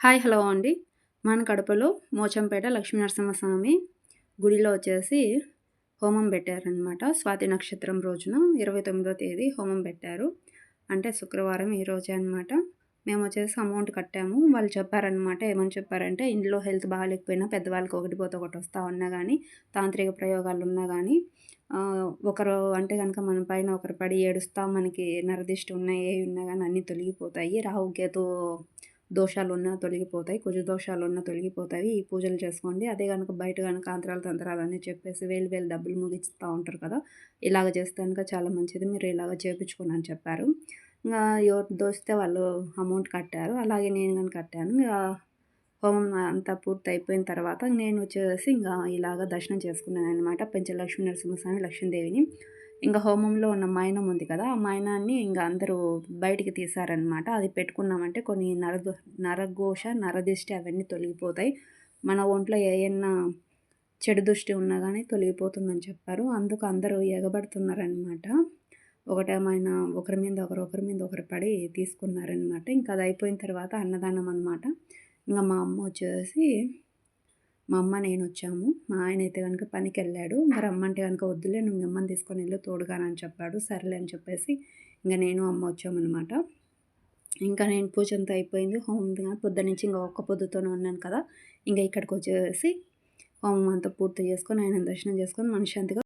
Hello అండి. మన కడపలో మోచంపేట లక్ష్మీనరసింహస్వామి గుడిలో వచ్చేసి హోమం పెట్టారనమాట. స్వాతి నక్షత్రం రోజున 29వ తేదీ హోమం పెట్టారు. అంటే శుక్రవారం ఈ రోజే అనమాట. మేమొచ్చేసి అమౌంట్ కట్టాము. వాళ్ళు చెప్పారనమాట. ఏమని చెప్పారంటే, ఇంట్లో హెల్త్ బాగాలేకపోయినా పెద్దవాళ్ళకి ఒకటి పోతే ఒకటి వస్తా ఉన్నా గానీ, తాంత్రిక ప్రయోగాలున్నా గానీ ఒకరు అంటే గనక మన పైన ఒకరు పడి ఏడుస్తా మనకి నరదిష్టి ఉన్నా, ఏవి ఉన్నా గానీ అన్నీ తొలగిపోతాయి. రాహుకేతు దోషాలున్నా తొలగిపోతాయి. కుజ దోషాలున్నా తొలగిపోతాయి. ఈ పూజలు చేసుకోండి. అదే గనక బయట గనక తంత్రాలన్నీ చెప్పేసి వేలు డబ్బులు ముగిస్తా ఉంటారు కదా! ఇలాగ చేస్తే గనక చాలా మంచిది. మీరు ఇలాగ చేపించుకోండి అని చెప్పారు. ఇంగా ఎవరు దోస్తే వాళ్ళు అమౌంట్ కట్టారు. అలాగే నేను గాని కట్టాను. హోమం అంతా పూర్తయిపోయిన తర్వాత నేనొచ్చేసి ఇంగా ఇలాగ దర్శనం చేసుకున్నాననమాట. లక్ష్మీ నరసింహస్వామి, లక్ష్మీదేవిని. ఇంక హోమంలో ఉన్న మైనం ఉంది కదా! ఆ మైనాన్ని ఇంగ అందరూ బయటికి తీశారనమాట. అది పెట్టుకున్నామంటే కొన్ని నరఘోష, నరదిష్టి అవన్నీ తొలగిపోతాయి. మన ఒంట్లో ఏయన్నా చెడు దృష్టి ఉన్నా గానీ తొలగిపోతుందని చెప్పారు. అందుకు అందరూ ఎగబడుతున్నారనమాట. ఒకటేమైనా ఒకరి మీద ఒకరు, ఒకరి మీద ఒకరు పడి తీసుకున్నారనమాట. ఇంక అది అయిపోయిన తర్వాత అన్నదానం అనమాట. ఇంగ మా అమ్మ నేనొచ్చాము. మా ఆయనైతే గనక పనికెళ్ళాడు. ఇంక రమ్మంటే గనక వద్దులే నువ్వు మీ అమ్మని తీసుకొనెళ్ళు తోడుగానని చెప్పాడు. సరేలే అని చెప్పేసి ఇంగ నేను, అమ్మ వచ్చామనమాట. ఇంకా నేను పూజ అంతా అయిపోయింది. హోమం పొద్దున్నుంచి ఇంక ఒక్క పొద్దుతోనే ఉన్నాను కదా! ఇంక ఇక్కడికొచ్చేసి హోమం అంతా పూర్తి చేసుకొని, ఆయన దర్శనం చేసుకొని మనశ్శాంతిగా